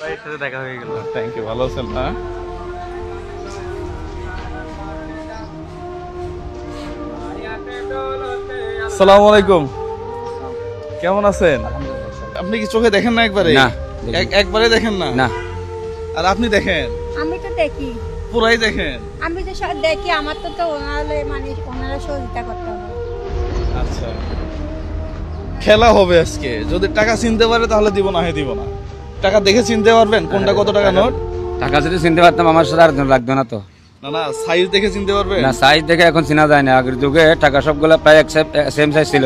ভাইয়ের সাথে দেখা হয়ে গেল। থ্যাংক ইউ, ভালো আছেন না? আসসালামু আলাইকুম, কেমন আছেন? আপনি কি চোখে দেখেন না একবারে? না, একবারে দেখেন না? না। আর আপনি দেখেন? আমি তো দেখি, পুরাই দেখেন? আমি তো সব দেখি, আমার তো ওনারা সহযোগিতা করতে হবে। আচ্ছা, খেলা হবে আজকে। যদি টাকা চিনতে পারে তাহলে দিব, না দিব না। টাকা দেখে চিনতে পারবেন কোনটা কত টাকা নোট? টাকা যদি চিনতে পারতাম আমার সাথে আর লাগতো না তো। না না, সাইজ দেখে চিনতে পারবেন? না, সাইজ দেখে এখন চিনা যায় না। আগের যুগে টাকা সবগুলো প্রায় সেম সাইজ ছিল।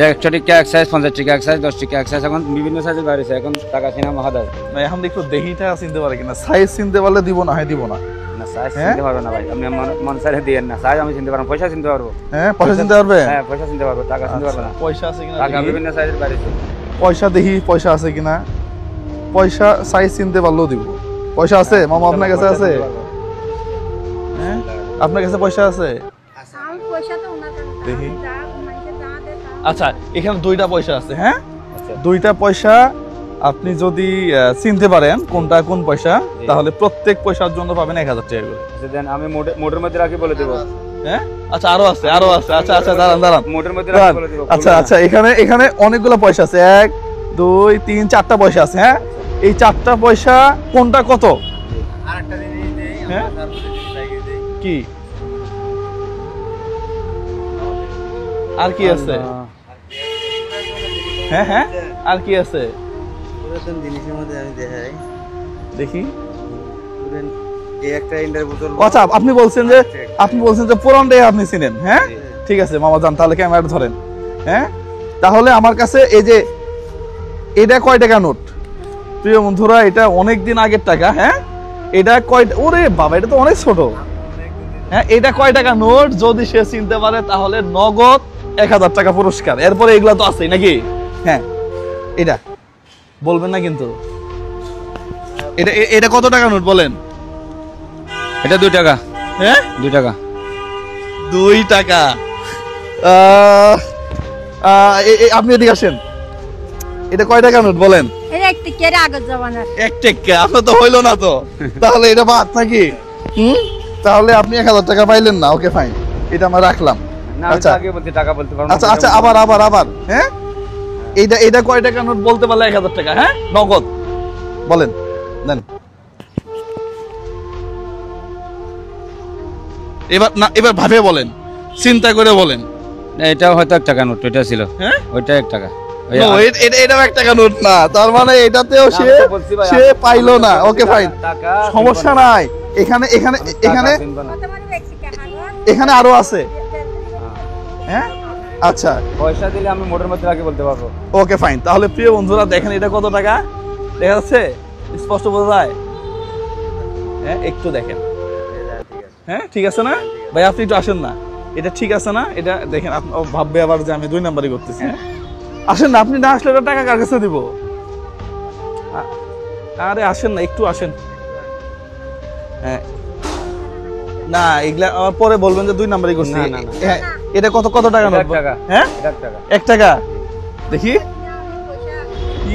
100 টাকা এক সাইজ, 50 টাকা এক সাইজ, 10 টাকা এক সাইজ, এখন বিভিন্ন সাইজের বাড়িছে। এখন টাকা চিনা মহাদায় না, এখন একটু দেখি টাকা চিনতে পারে কিনা। সাইজ চিনতে পারলে দিব, না দিব না। না, সাইজ চিনতে পারবো না ভাই, আপনি মন সাইজ দিয়েন না। সাইজ আমি চিনতে পারবো, পয়সা চিনতে পারবো। হ্যাঁ, পয়সা চিনতে পারবে? হ্যাঁ, পয়সা চিনতে পারবো, টাকা চিনতে পারবো না। পয়সা আছে কিনা টাকা দেখি। বিভিন্ন সাইজের বাড়িছে। পয়সা দেখি, পয়সা আছে কিনা। পয়সা সাইজ চিনতে পারলেও দিব। পয়সা আছে মামা? আপনার কাছে আছে? হ্যাঁ, আপনার কাছে পয়সা আছে? আমি পয়সা তো ওনার কাছে দেখি। দেয়। আচ্ছা, এখানে দুইটা পয়সা আছে। হ্যাঁ, আচ্ছা। দুইটা পয়সা আপনি যদি চিনতে পারেন কোনটা কোন পয়সা, তাহলে প্রত্যেক পয়সার জন্য পাবেন 1000 টাকা করে। দেন আমি মোটের মধ্যে রাখি বলে দেবো। হ্যাঁ, আচ্ছা, আরো আছে, আরো আছে। আচ্ছা আচ্ছা, দাঁড়ান দাঁড়ান। মোটের মধ্যে রাখি বলে দেবো। আচ্ছা আচ্ছা, এখানে অনেকগুলো পয়সা আছে। 1 2 3 4টা পয়সা আছে। হ্যাঁ, এই 4টা পয়সা কোনটা কত? আরেকটা জিনিস দেই, হ্যাঁ? আমরা তারপরে লাগিয়ে দেই। কি আর কি আছে? হ্যাঁ হ্যাঁ, আর কি আছে পুরাতন জিনিসের মধ্যে আমি দেখাই। দেখি। পুরান এই একটা ইন্ডার বোতল। আচ্ছা, আপনি বলছেন যে পুরানটাই আপনি চিনেন। হ্যাঁ, ঠিক আছে মামা যান, তাহলে ক্যামেরা ধরেন। হ্যাঁ, তাহলে আমার কাছে এই যে এটা কয় টাকা নোট প্রিয় বন্ধুরা? এটা অনেক দিন আগের টাকা। হ্যাঁ, এটা কয়? ওরে বাবা, এটা তো অনেক ছোট। হ্যাঁ, এটা কয় টাকা নোট? যদি সে চিনতে পারে তাহলে নগদ 1000 টাকা পুরস্কার। এরপরে এগুলা তো আছেই নাকি? হ্যাঁ, এটা বলবেন না কিন্তু। এটা কত টাকা নোট বলেন? এটা 2 টাকা। হ্যাঁ, 2 টাকা। 2 টাকা। আপনি এদিকে আসেন। এটা কয় টাকা নোট বলেন? এটা একটু কেড়ে আগের জমানার। 1 টাকা। আপনার তো হইলো না তো, তাহলে এটা বাদ নাকি? তাহলে আপনি 1000 টাকা পাইলেন না। ওকে ফাইন, এটা আমরা রাখলাম। না, আমি আচ্ছা আগে বলতে টাকা বলতে পারবো না। আচ্ছা আচ্ছা, আবার। হ্যাঁ, এটা কয় টাকা নোট বলতে পারলে 1000 টাকা। হ্যাঁ, নগদ বলেন, দেন। এবার ভাবে বলেন, চিন্তা করে বলেন। না, এটাও হয়তো 1 টাকা নোট, এটা ছিল। হ্যাঁ, ওইটা 1 টাকা। No, এটাও 1 টাকা নোট না। তার মানে এটাতেও সে পাইলো না। ওকে ফাইন, সমস্যা নাই। এখানে এখানে আরো আছে। হ্যাঁ, আচ্ছা, পয়সা দিলে আমি মোটের মধ্যে রাখি বলতে পারবো। Okay fine. তাহলে প্রিয় বন্ধুরা দেখেন, এটা কত টাকা দেখা যাচ্ছে? স্পষ্ট বোঝা যায়? হ্যাঁ, একটু দেখেন। হ্যাঁ, ঠিক আছে না ভাই? আপনি একটু আসেন না। এটা ঠিক আছে না? এটা দেখেন, আপনি ভাববে আবার যে আমি 2 নাম্বারই করতেছি। হ্যাঁ, আসেন না। আপনি না আসলে ওটা টাকা কার কাছে দিব? আরে আসেন না, একটু আসেন। হ্যাঁ, না, এগুলা আমার পরে বলবেন যে 2 নাম্বারই করছি। না, না, না। হ্যাঁ, এটা কত টাকা নোট? 1 টাকা। হ্যাঁ, 1 টাকা। 1 টাকা দেখি।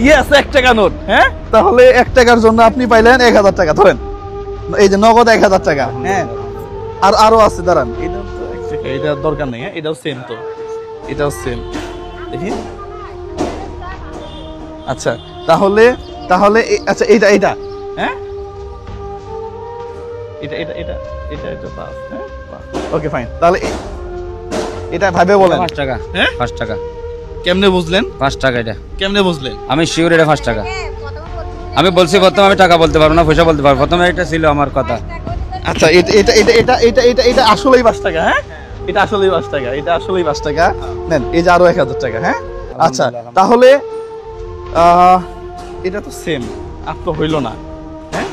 ইয়েস, 1 টাকা নোট। হ্যাঁ, তাহলে 1 টাকার জন্য আপনি পাইলেন 1000 টাকা। ধরেন, এই যে নগদ 1000 টাকা। হ্যাঁ, আর আরো আছে, দাঁড়ান। এটা তো 1 টাকা, এটা দরকার নেই। হ্যাঁ, এটাও সেম তো, এটাও সেম। দেখি। আচ্ছা, তাহলে আচ্ছা, এটা হ্যাঁ, এটা পাস। হ্যাঁ, ওকে ফাইন। তাহলে এটা ভাবে বলেন। 5 টাকা। হ্যাঁ, 5 টাকা। কেমনে বুঝলেন? 5 টাকা। এটা কেমনে বুঝলেন? আমি শিওর এটা 5 টাকা। আমি বলছি প্রথমে আমি টাকা বলতে পারবো না, পয়সা বলতে পারবো। প্রথমে এটা ছিল আমার কথা। আচ্ছা, এটা আসলেই 5 টাকা। হ্যাঁ, এটা আসলেই 5 টাকা। এটা আসলেই 5 টাকা। নেন, এই যে আরো 1000 টাকা। হ্যাঁ, আচ্ছা, তাহলে এটা তো সেম। আর তো হইলো না। হ্যাঁ,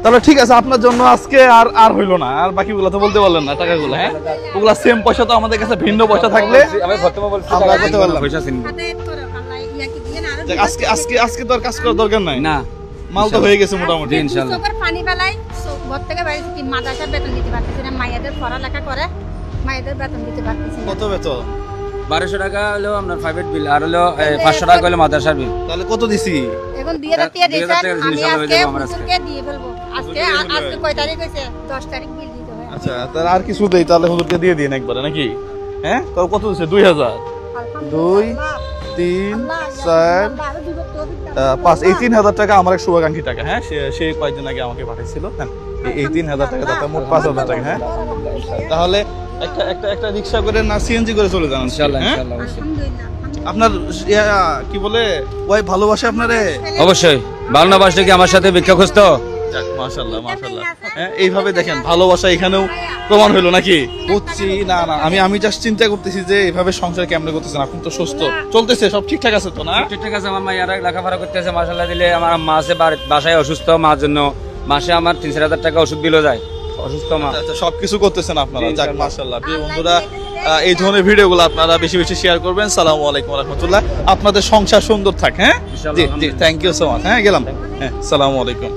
তাহলে ঠিক আছে, আপনার জন্য আজকে আর হইলো না। আর বাকিগুলো তো বলতে পারলেন না টাকাগুলো। হ্যাঁ, ওগুলা সেম পয়সা। তো আমাদের কাছে ভিন্ন পয়সা থাকলে আমি প্রথমে বলছি আমরা টাকা করতে পারলাম। পয়সা চিনবো। আজকে তো আর কাজ করার দরকার নাই। না, মাল তো হয়ে গেছে মোটামুটি। ইনশাআল্লাহ। চোখের পানি ফেলাই, ঘর থেকে বাইরে কি মাদ্রাসার বেতন দিতে পারতেছি না। মায়েদের পড়ালেখা করে, মায়েদের বেতন দিতে পারতেছি না। কত বেতন? 1200 টাকা হলো আপনার প্রাইভেট বিল, আর হলো 500 টাকা হলো মাদ্রাসার বিল। তাহলে কত দিছি? এখন 2000 টাকা দিয়েছেন, 2000 টাকা আমি জিনিস আমরা আজকে হয়ে যাবো আমার আজকে। হুজুরকে দিয়ে ফেলবো। আজকে কয় তারিখ হয়েছে? 10 তারিখ বিল দিতে হয়। আচ্ছা তাহলে আর কিছু দেই, তাহলে হুজুরকে দিয়ে দিন একবারে নাকি? হ্যাঁ কত দিছে? 2000, 2, 3, 4, 5, এই 3000 টাকা আমার এক শুভাকাঙ্ক্ষী টাকা। হ্যাঁ সে কয়েকদিন আগে আমাকে পাঠিয়েছিল। হ্যাঁ এই 3000 টাকা, তাতে মোট 5000 টাকা। হ্যাঁ তাহলে একটা রিক্সা করে না সিএনজি করে চলে যান ইনশাআল্লাহ হ্যাঁ? ইনশাআল্লাহ অবশ্যই। আলহামদুলিল্লাহ। আপনার কি বলে ওই ভালোবাসে আপনারে? অবশ্যই ভালোবাসলে কি আমার সাথে ভিক্ষা খুঁজতো? যাক মাশাআল্লাহ মাশাআল্লাহ। হ্যাঁ এইভাবে দেখেন ভালোবাসা এখানেও প্রমাণ হলো নাকি? বুঝছি না আমি জাস্ট চিন্তা করতেছি যে এইভাবে সংসার কেমনে করতেছেন আপনি? তো সুস্থ চলতেছে, সব ঠিকঠাক আছে তো না? ঠিক আছে, আমার মায়েরা লেখাপড়া করতেছে মাশাআল্লাহ দিলে। আমার আম্মা আছে বাসায় অসুস্থ, মার জন্য মাসে আমার 3-4 টাকা ওষুধ বিলও যায়, অসুস্থ মা। আচ্ছা সবকিছু করতেছেন আপনারা, যাক মাশাআল্লাহ। প্রিয় বন্ধুরা এই ধরনের ভিডিওগুলো আপনারা বেশি বেশি শেয়ার করবেন। আসসালামু আলাইকুম ওয়া রাহমাতুল্লাহ। আপনাদের সংসার সুন্দর থাক। হ্যাঁ জি জি, থ্যাংক ইউ সো মাচ। হ্যাঁ গেলাম। হ্যাঁ আসসালামু আলাইকুম।